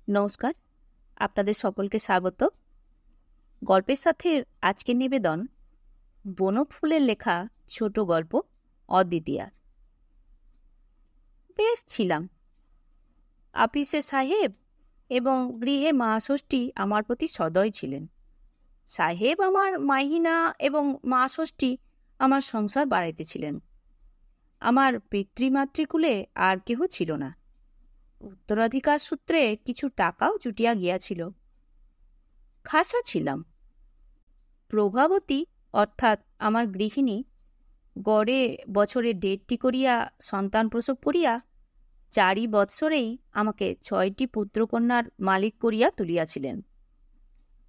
নমস্কার, আপনাদের সকলকে স্বাগত। গল্পের সাথে আজকের নিবেদন বনফুলের লেখা ছোট গল্প অদ্বিতীয়া। বেশ ছিলাম। আপিসে সাহেব এবং গৃহে মহাষষ্ঠী আমার প্রতি সদয় ছিলেন। সাহেব আমার মাহিনা এবং মহাষষ্ঠী আমার সংসার বাড়াইতেছিলেন। আমার পিতৃমাতৃকুলে আর কেহ ছিল না। উত্তরাধিকার সূত্রে কিছু টাকাও জুটিয়া গিয়াছিল। খাসা ছিলাম। প্রভাবতী অর্থাৎ আমার গৃহিণী গড়ে বছরে 1.5টি করিয়া সন্তান প্রসব করিয়া 4 বৎসরেই আমাকে 6টি পুত্রকন্যার মালিক করিয়া তুলিয়াছিলেন।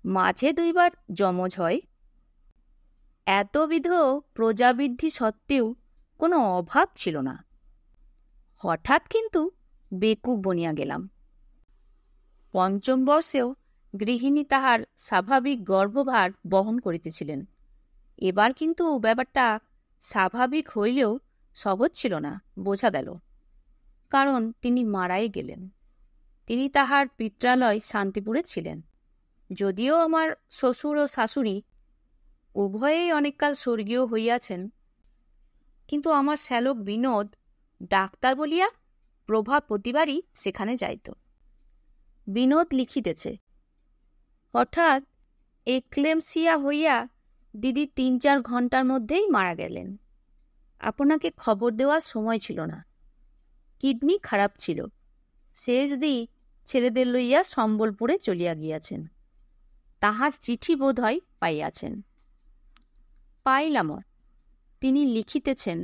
মাঝে 2বার যমজ হয়। এতবিধ প্রজাবৃদ্ধি সত্ত্বেও কোনো অভাব ছিল না। হঠাৎ কিন্তু বেকুব বনিয়া গেলাম। 5ম বর্ষেও গৃহিণী তাহার স্বাভাবিক গর্ভভার বহন করিতেছিলেন। এবার কিন্তু ব্যাপারটা স্বাভাবিক হইলেও সহজ ছিল না, বোঝা গেল। কারণ তিনি মারাই গেলেন। তিনি তাহার পিত্রালয় শান্তিপুরে ছিলেন। যদিও আমার শ্বশুর ও শাশুড়ি উভয়েই অনেককাল স্বর্গীয় হইয়াছেন, কিন্তু আমার শ্যালক বিনোদ ডাক্তার বলিয়া প্রভা প্রতিবারই সেখানে যাইত। বিনোদ লিখিতেছে, হঠাৎ এক্লেমসিয়া হইয়া দিদি 3-4 ঘণ্টার মধ্যেই মারা গেলেন। আপনাকে খবর দেওয়ার সময় ছিল না। কিডনি খারাপ ছিল। শেষ দি ছেলেদের লইয়া সম্বলপুরে চলিয়া গিয়াছেন। তাহার চিঠি বোধ হয় পাইয়াছেন। পাইলাম। তিনি লিখিতেছেন,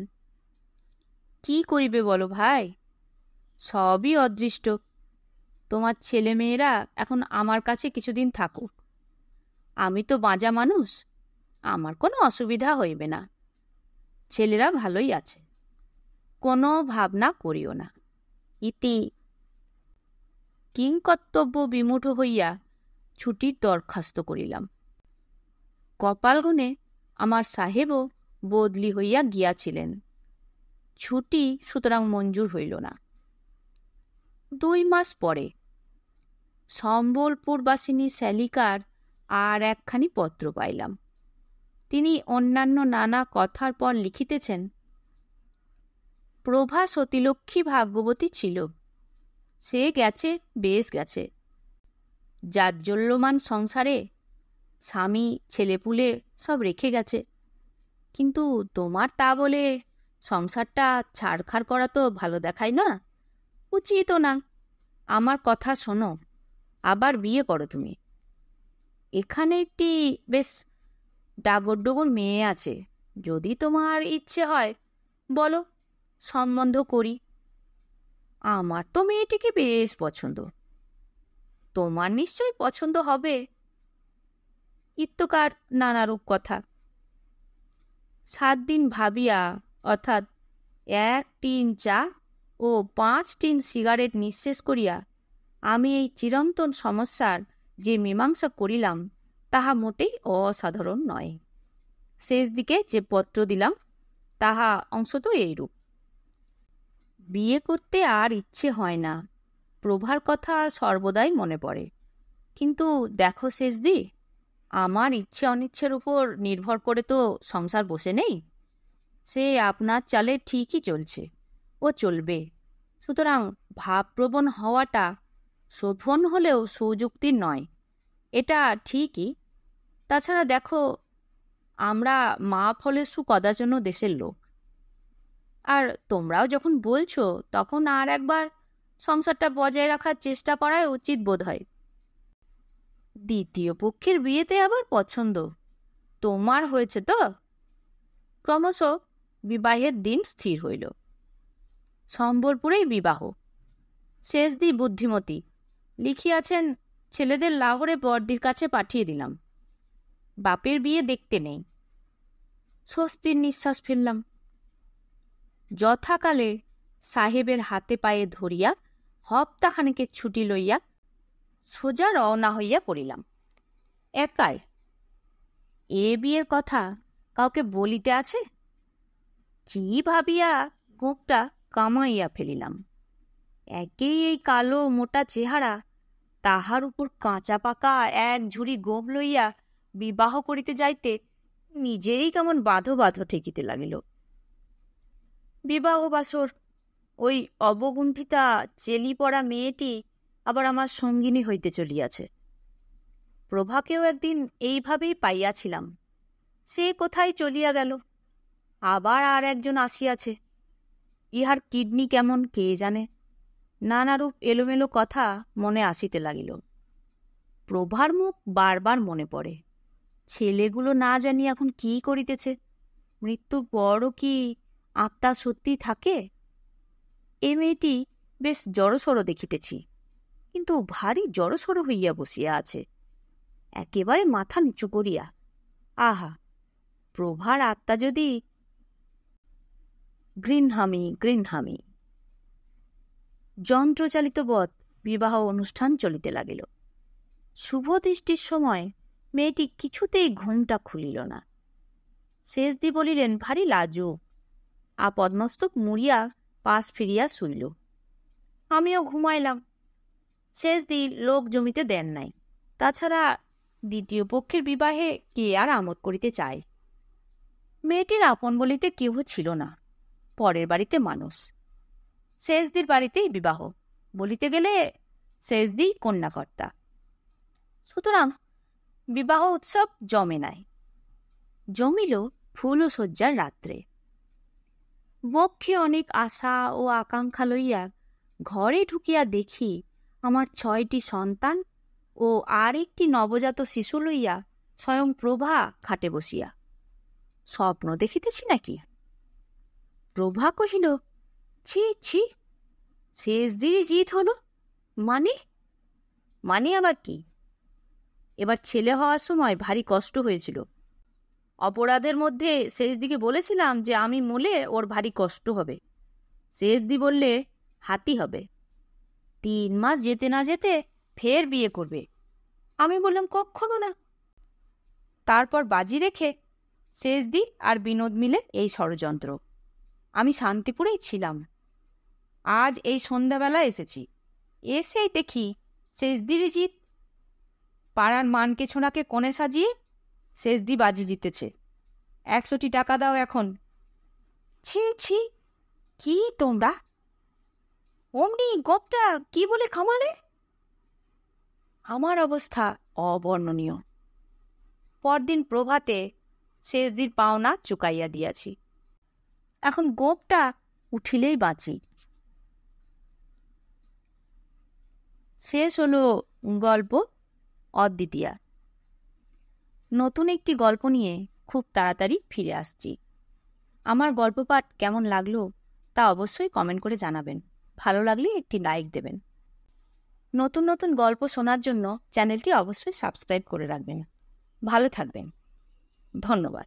কি করিবে বলো ভাই, সবই অদৃষ্ট। তোমার ছেলেমেয়েরা এখন আমার কাছে কিছুদিন থাকুক। আমি তো বাঁজা মানুষ, আমার কোনো অসুবিধা হইবে না। ছেলেরা ভালোই আছে, কোনো ভাবনা করিও না। ইতি। কিংকর্তব্য বিমূঢ় হইয়া ছুটির দরখাস্ত করিলাম। কপালগুণে আমার সাহেবও বদলি হইয়া গিয়াছিলেন। ছুটি সুতরাং মঞ্জুর হইল না। 2 মাস পরে সম্বলপুরবাসিনী শ্যালিকার আর একখানি পত্র পাইলাম। তিনি অন্যান্য নানা কথার পর লিখিতেছেন, প্রভা সতীলক্ষ্মী ভাগ্যবতী ছিল। সে গেছে, বেশ গেছে। জাজ্জল্যমান সংসারে স্বামী ছেলেপুলে সব রেখে গেছে। কিন্তু তোমার তা বলে সংসারটা ছাড়খাড় করা তো ভালো দেখায় না, উচিতও না। আমার কথা শোনো, আবার বিয়ে করো তুমি। এখানে একটি বেশ ডাগর ডোগর মেয়ে আছে, যদি তোমার ইচ্ছে হয় বলো, সম্বন্ধ করি। আমার তো মেয়েটিকে বেশ পছন্দ, তোমার নিশ্চয়ই পছন্দ হবে। ইত্যকার নানারূপ কথা। 7 দিন ভাবিয়া, অর্থাৎ 1 টিন চা ও 5 টিন সিগারেট নিঃশেষ করিয়া আমি এই চিরন্তন সমস্যার যে মীমাংসা করিলাম তাহা মোটেই অসাধারণ নয়। শেষ দিকে যে পত্র দিলাম তাহা অংশত এইরূপ। বিয়ে করতে আর ইচ্ছে হয় না। প্রভার কথা সর্বদাই মনে পড়ে। কিন্তু দেখো শেষ দি, আমার ইচ্ছে অনিচ্ছের উপর নির্ভর করে তো সংসার বসে নেই। সে আপনার চালে ঠিকই চলছে, ও চলবে। সুতরাং ভাবপ্রবণ হওয়াটা শোভন হলেও সুযুক্তির নয়, এটা ঠিকই। তাছাড়া দেখো, আমরা মা ফলেসু কদাচন দেশের লোক। আর তোমরাও যখন বলছো, তখন আর একবার সংসারটা বজায় রাখার চেষ্টা করাই উচিত বোধ হয়। দ্বিতীয় পক্ষের বিয়েতে আবার পছন্দ তোমার হয়েছে তো? ক্রমশ বিবাহের দিন স্থির হইল। সম্বলপুরেই বিবাহ। শেষ দি বুদ্ধিমতী লিখিয়াছেন, ছেলেদের লাহোরে বর্দির কাছে পাঠিয়ে দিলাম। বাপের বিয়ে দেখতে নেই। স্বস্তির নিঃশ্বাস ফেললাম। যথাকালে সাহেবের হাতে পায়ে ধরিয়া হপ্তাখানেকের ছুটি লইয়া সোজা রওনা হইয়া পড়িলাম, একাই। এ বিয়ের কথা কাউকে বলিতে আছে? কি ভাবিয়া গোঁপটা কামাইয়া ফেলিলাম। একেই এই কালো মোটা চেহারা, তাহার উপর কাঁচা পাকা এক ঝুড়ি গোপ লইয়া বিবাহ করিতে যাইতে নিজেরই কেমন বাধো বাধো ঠেকিতে লাগিল। বিবাহ বাসর ওই অবগুণ্ঠিতা চেলি পড়া মেয়েটি আবার আমার সঙ্গিনী হইতে চলিয়াছে। প্রভাকেও একদিন এইভাবেই পাইয়াছিলাম, সে কোথায় চলিয়া গেল। আবার আর একজন আসিয়াছে, ইহার কিডনি কেমন কে জানে। নানারূপ এলোমেলো কথা মনে আসিতে লাগিল। প্রভার মুখ বারবার মনে পড়ে। ছেলেগুলো না জানি এখন কি করিতেছে, মৃত্যুর পরও কি আত্মা সত্যি থাকে? এ মেয়েটি বেশ জড়সড় দেখিতেছি, কিন্তু ভারী জড়সড় হইয়া বসিয়া আছে, একেবারে মাথা নিচু করিয়া। আহা, প্রভার আত্মা যদি! গৃহহামি গৃহহামি। যন্ত্রচালিতবৎ বিবাহ অনুষ্ঠান চলিতে লাগিল। শুভ দৃষ্টির সময় মেয়েটি কিছুতেই ঘুমটা খুলিল না। শেষদি বলিলেন ভারী লাজুক, পদ্মস্তক মুড়িয়া পাশ ফিরিয়া শুইল। আমিও ঘুমাইলাম। শেষদি লোক জমিতে দেন নাই। তাছাড়া দ্বিতীয় পক্ষের বিবাহে কে আর আমোদ করিতে চায়? মেয়েটির আপন বলিতে কেহ ছিল না, পরের বাড়িতে মানুষ। শেষদির বাড়িতেই বিবাহ, বলিতে গেলে শেষদি কন্যাকর্তা। সুতরাং বিবাহ উৎসব জমে নাই। জমিল ফুল ও শয্যার রাত্রে। বক্ষে অনেক আশা ও আকাঙ্ক্ষা লইয়া ঘরে ঢুকিয়া দেখি আমার 6টি সন্তান ও আর একটি নবজাত শিশু লইয়া স্বয়ং প্রভা খাটে বসিয়া। স্বপ্ন দেখিতেছি নাকি? প্রভা কহিল, ছি ছি, শেষদিরই জিত হল। মানে আবার কি? এবার ছেলে হওয়ার সময় ভারী কষ্ট হয়েছিল। অপরাধের মধ্যে শেষদিকে বলেছিলাম যে আমি মলে ওর ভারী কষ্ট হবে। শেষদি বললে হাতি হবে, 3 মাস যেতে না যেতে ফের বিয়ে করবে। আমি বললাম কখনো না। তারপর বাজি রেখে শেষদি আর বিনোদ মিলে এই ষড়যন্ত্র। আমি শান্তিপুরেই ছিলাম। আজ এই সন্ধ্যাবেলা এসেছি, এসেই দেখি শেষদিরই জিত। পাড়ার মানকে ছোনাকে কোণে সাজিয়ে শেষদি বাজি জিতেছে। 100টি টাকা দাও এখন। ছি ছি, কি তোমরা! অমনি গোপটা কি বলে খামালে! আমার অবস্থা অবর্ণনীয়। পরদিন প্রভাতে শেষদির পাওনা চুকাইয়া দিয়াছি। এখন গোপটা উঠিলেই বাঁচি। শেষ হলো গল্প অদ্বিতীয়া। নতুন একটি গল্প নিয়ে খুব তাড়াতাড়ি ফিরে আসছি। আমার গল্প পাঠ কেমন লাগলো তা অবশ্যই কমেন্ট করে জানাবেন। ভালো লাগলে একটি লাইক দেবেন। নতুন নতুন গল্প শোনার জন্য চ্যানেলটি অবশ্যই সাবস্ক্রাইব করে রাখবেন। ভালো থাকবেন। ধন্যবাদ।